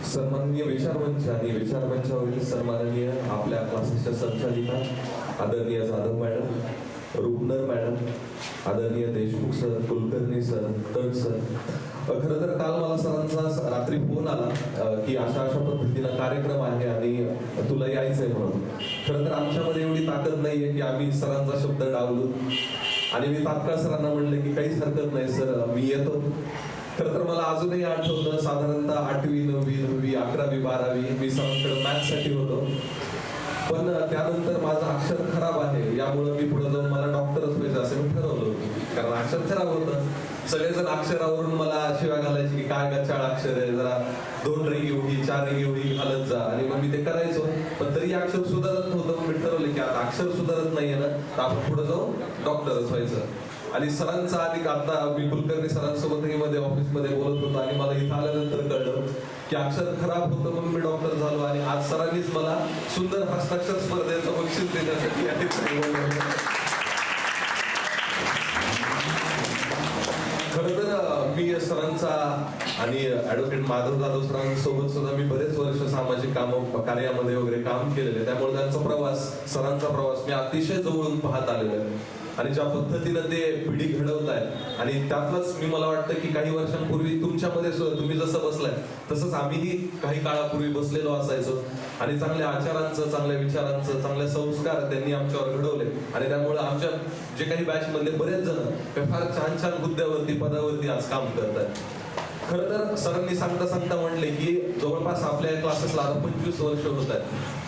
सन्माननीय विचारमंच आणि विचारमंचावरील सन्माननीय आपल्या क्लासेसच्या संचालिका आदरणीय जाधव मॅडम, रुपनर मॅडम, आदरणीय देशमुख सर, कुलकर्णी सर, तट सर. खरं तर काल मला सरांचा रात्री फोन आला की अशा अशा पद्धतीनं कार्यक्रम आहे आणि तुला यायचंय म्हणून. खरं तर आमच्यामध्ये एवढी ताकद नाहीये की आम्ही सरांचा शब्द डावलू आणि मी तात्काळ सरांना म्हणलं की काहीच हरकत नाही सर, मी येतो. खरं तर मला अजूनही आठवतं, साधारणतः 8वी 9वी 10वी 11वी 12वी मी सरांकडे मॅथ्ससाठी होतो. पण त्यानंतर माझं अक्षर खराब आहे, यामुळे मी पुढे जाऊन मला डॉक्टरच व्हायचं असं मी ठरवलं होतं. कारण अक्षर खराब होतं. सगळेजण अक्षरावरून मला शिव्या घालायचे की काय गचाळ अक्षर आहे, जरा 2 रेघी एवढी 4 रेघी एवढी घालत जा. आणि मग मी ते करायचो, पण तरी अक्षर सुधारत नव्हतं. मग मी ठरवलं की आता अक्षर सुधारत नाहीये ना, तर आपण पुढे जाऊन डॉक्टरच व्हायचं. आणि सरांचा अधिक आता मी कुलकर्णी सरांसोबतही मध्ये ऑफिसमध्ये बोलत होतो आणि मला इथं आल्यानंतर कळलं की अक्षर खराब होतं म्हणून मी डॉक्टर झालो. आणि आज सरांनीच मला सुंदर हस्ताक्षर स्पर्धेचं बक्षीस देण्यासाठी खरं तर मी सरांचा आणि ऍडव्होकेट माधव जाधव सरांसोबत सुद्धा मी बरेच वर्ष सामाजिक कार्यामध्ये वगैरे काम केलेले, त्यामुळे त्यांचा प्रवास, सरांचा प्रवास मी अतिशय जवळून पाहत आलेलो आहे. आणि ज्या पद्धतीनं ते पिढी घडवतायत आणि त्यातलंच मी मला वाटतं की काही वर्षांपूर्वी तुमच्यामध्ये तुम्ही जसं बसलाय तसंच आम्हीही काही काळापूर्वी बसलेलो असायचो. आणि चांगल्या आचारांचं, चांगल्या विचारांचं, चांगले संस्कार त्यांनी आमच्यावर घडवले. आणि त्यामुळे आमच्या जे काही बॅच मधले बरेच जण फार छान छान हुद्द्यावरती, पदावरती आज काम करतात. खरं तर सरांनी सांगता सांगता म्हणले की जवळपास आपल्या क्लासेसला आता 25 वर्ष होत आहेत.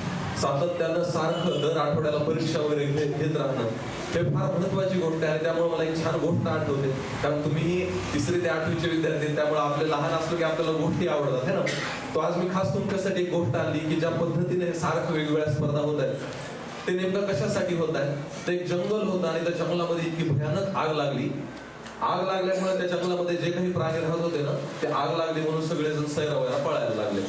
सातत्यानं सारखं दर आठवड्याला परीक्षा वगैरे घेत राहणं हे फार महत्वाची गोष्ट आहे. त्यामुळे मला एक छान गोष्ट आठवते, कारण तुम्ही 3री ते 8वीचे विद्यार्थी, त्यामुळे आपले लहान असलो की आपल्याला गोष्टी आवडतात है ना. तो आज मी खास तुमच्यासाठी एक गोष्ट आणली की ज्या पद्धतीने हे सारखं वेगवेगळ्या स्पर्धा होत आहेत ते नेमकं कशासाठी होत आहे. तर एक जंगल होतं आणि त्या जंगलामध्ये इतकी भयानक आग लागली. आग लागल्यामुळे त्या जंगलामध्ये जे काही प्राणी राहत होते ना, ते आग लागली म्हणून सगळेजण सैरावयाला पळायला लागले.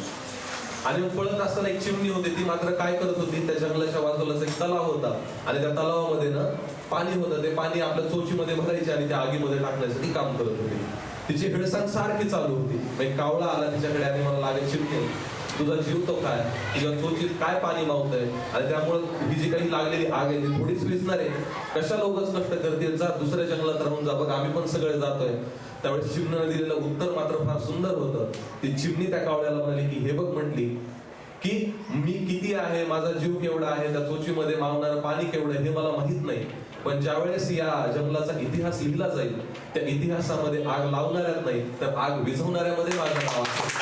आणि पळत असताना एक चिमणी होती, ती मात्र काय करत होती, त्या जंगलाच्या बाजूलाच एक तलाव होता आणि त्या तलावामध्ये ना पाणी होतं. ते पाणी आपल्या चोचीमध्ये भरायचे आणि त्या आगीमध्ये टाकण्यासाठी काम करत होती. तिची हिडसांग सारखी चालू होती. एक कावळा आला तिच्याकडे आणि मला लागेल, चिमणी तुझा जीव तो काय, तुझ्या चोचीत काय पाणी मावतंय, आणि त्यामुळे ही जी काही लागलेली आग आहे ती थोडीच विझणार आहे, कशाला उगाच कष्ट करते, जा दुसऱ्या जंगलात राहून जा, बघ आम्ही पण सगळे जातोय. त्यावेळेस चिमणीने दिलेलं उत्तर मात्र फार सुंदर होतं. ती चिमणी त्या कावळ्याला म्हणाली की हे बघ, म्हटली की मी किती आहे, माझा जीव केवढा आहे, त्या चोचीमध्ये मावणारं पाणी केवढं हे मला माहित नाही, पण ज्यावेळेस या जंगलाचा इतिहास लिहिला जाईल त्या इतिहासामध्ये आग लावणाऱ्यात नाही तर आग विझवणाऱ्यामध्ये माझं नाव असेल.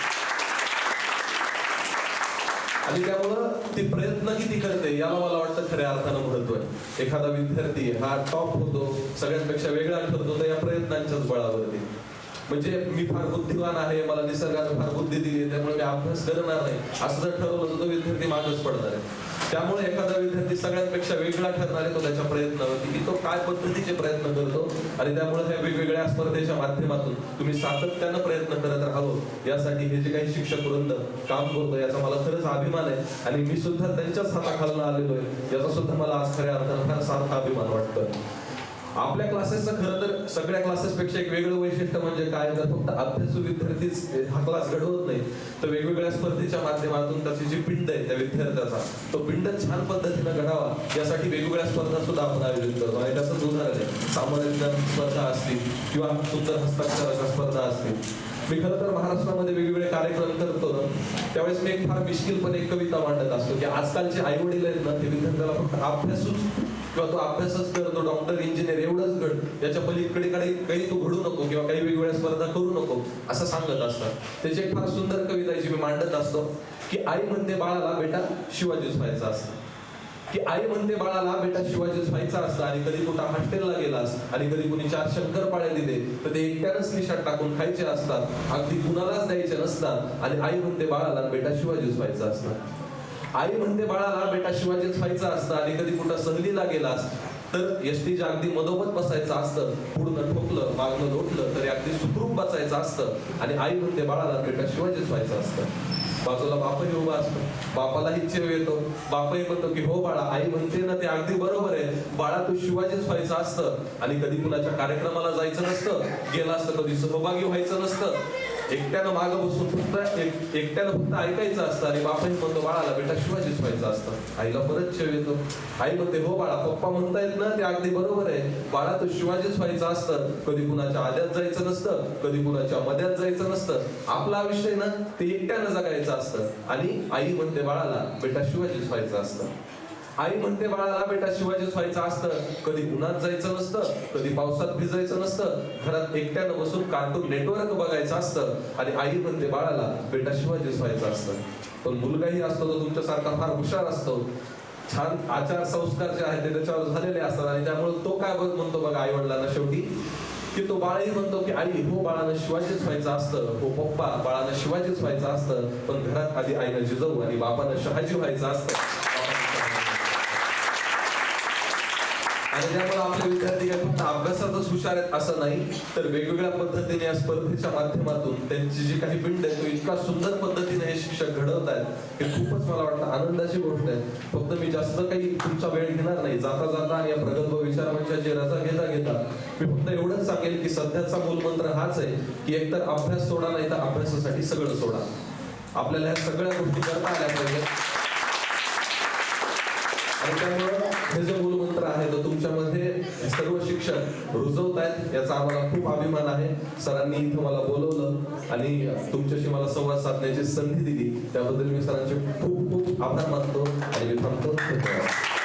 आणि त्यामुळं ती प्रयत्न किती करते याला मला वाटतं खऱ्या अर्थानं महत्व आहे. एखादा विद्यार्थी हा टॉप होतो, सगळ्यांपेक्षा वेगळा ठरतो तर या प्रयत्नांच्याच बळावरती. म्हणजे मी फार बुद्धिवान आहे, मला निसर्गाने फार बुद्धी दिली त्यामुळे मी अभ्यास करणार नाही असं जर ठरवलं तर तो विद्यार्थी मागच पडणार आहे. त्यामुळे एखादा विद्यार्थी सगळ्यांपेक्षा वेगळा ठरणार आहे तो त्याच्या प्रयत्नावरती की तो काय पद्धतीचे प्रयत्न करतो. आणि त्यामुळे ह्या वेगवेगळ्या स्पर्धेच्या माध्यमातून तुम्ही सातत्यानं प्रयत्न करत राहावं, यासाठी हे जे काही शिक्षक वृंद काम करतो याचा मला खरंच अभिमान आहे. आणि मी सुद्धा त्यांच्याच हाताखालून आलेलो आहे, याचा सुद्धा मला आज खऱ्या अर्थानं फार सार्थ अभिमान वाटतो. आपल्या क्लासेसचं खरं तर सगळ्या क्लासेसपेक्षा एक वेगळं वैशिष्ट्य म्हणजे काय, तर फक्त अभ्यासू विद्यार्थीच हा क्लास घडवत नाही, तर वेगवेगळ्या स्पर्धेच्या माध्यमातून त्याची जी पिंड आहे त्या विद्यार्थ्याचा तो पिंड छान पद्धतीनं घडावा यासाठी वेगवेगळ्या स्पर्धा सुद्धा आपण आयोजित करतो. आणि त्याचंच उदाहरण आहे सामान्य ज्ञान स्पर्धा असतील किंवा सुंदर हस्ताक्षराच्या स्पर्धा असतील. मी खरं तर महाराष्ट्रामध्ये वेगवेगळे कार्यक्रम करतो ना, त्यावेळेस मी एक फार मिश्किलपणे एक कविता मांडत असतो की आजकालचे आई वडील आहेत ना, ते विद्यार्थ्याला फक्त अभ्यासूच किंवा तो अभ्यासच करतो, डॉक्टर इंजिनियर एवढंच घड, याच्या पलीकडे काही तू घडू नको किंवा काही वेगवेगळ्या स्पर्धा करू नको असं सांगत असतात. त्याची एक फार सुंदर कविता जी मी मांडत असतो की आई म्हणते बाळाला बेटा शिवाजीच व्हायचा असतं, की आई म्हणते बाळाला बेटा शिवाजीच व्हायचा असतं. आणि कधी कुठं हॉस्टेलला गेलास आणि कधी कुणी 4 शंकरपाळे दिले तर ते एकट्यानंच खिशात टाकून खायचे असतात, अगदी कुणालाच द्यायचे नसतात. आणि आई म्हणते बाळाला बेटा शिवाजीच व्हायचा असतं. आई म्हणते बाळाला बेटा शिवाजीच व्हायचं असतं. आणि कधी कुठं सहलीला गेलास तर एसटीच्या अगदी मधोमध बसायचं असतं, पुढनं ठोकलं मागणं लोटलं तरी अगदी सुखरूप बसायचं असतं. आणि आई म्हणते बाळाला बेटा शिवाजीच व्हायचं असतं. बाजूला बापही उभा असतो, बापालाही चेव येतो, बापही म्हणतो की हो बाळा, आई म्हणते ना ते अगदी बरोबर आहे, बाळा तू शिवाजीच व्हायचं असतं. आणि कधी कुणाच्या कार्यक्रमाला जायचं नसतं, गेला असतं कधी सहभागी व्हायचं नसतं, एकट्यानं मागं बसून फक्त एकट्यानं फक्त ऐकायचं असतं आणि बापाही म्हणतो बाळाला बेटा शिवाजीच व्हायचं असतं. आईला परत शेव येतो. आई म्हणते हो बाळा, पप्पा म्हणतायत ना ते अगदी बरोबर आहे. बाळा तो शिवाजीच व्हायचं असतं. कधी कुणाच्या आद्यात जायचं नसतं, कधी कुणाच्या मध्यात जायचं नसतं. आपलं आयुष्य ना ते एकट्यानं जगायचं असतं. आणि आई म्हणते बाळाला बेटा शिवाजीच व्हायचं असतं. आई म्हणते बाळाला बेटा शिवाजीच व्हायचं असतं. कधी उन्हात जायचं नसतं, कधी पावसात भिजायचं नसतं. घरात एकट्यानं बसून कार्टून नेटवर्क बघायचं असतं. आणि आई म्हणते बाळाला बेटा शिवाजीच व्हायचं असतं. पण मुलगाही असतो तो तुमच्यासारखा फार हुशार असतो. छान आचार संस्कार जे आहेत ते त्याच्यावर झालेले असतात. आणि त्यामुळे तो काय म्हणतो बघा आई वडिलांना शेवटी, की तो बाळही म्हणतो की आई हो बाळानं शिवाजीच व्हायचं असतं. हो पप्पा बाळानं शिवाजीच व्हायचं असतं. पण घरात आधी आईनं जिजाऊ आणि बापानं शहाजी व्हायचं असतं. आणि त्यामुळे आपले विद्यार्थी काय फक्त अभ्यासातच हुशार आहेत असं नाही, तर वेगवेगळ्या पद्धतीने या स्पर्धेच्या माध्यमातून त्यांची जी काही पिंड आहे तो इतका सुंदर पद्धतीने हे शिक्षक घडवत आहेत की खूपच मला वाटतं आनंदाची गोष्ट आहे. फक्त मी जास्त काही तुमचा वेळ घेणार नाही. जाता जाता आणि या प्रगल्भ विचारमंचाची रजा घेता मी फक्त एवढंच सांगेल की सध्याचा मूलमंत्र हाच आहे की एकतर अभ्यास सोडा, नाही तर अभ्यासासाठी सगळं सोडा. आपल्याला ह्या सगळ्या गोष्टी करता आल्या पाहिजेत. आणि त्यामुळे हे जो मूलमंत्र आहे तो तुमच्यामध्ये सर्व शिक्षक रुजवतायत याचा आम्हाला खूप अभिमान आहे. सरांनी इथं मला बोलवलं आणि तुमच्याशी मला संवाद साधण्याची संधी दिली त्याबद्दल मी सरांचे खूप खूप आभार मानतो आणि मी थांबतो. धन्यवाद.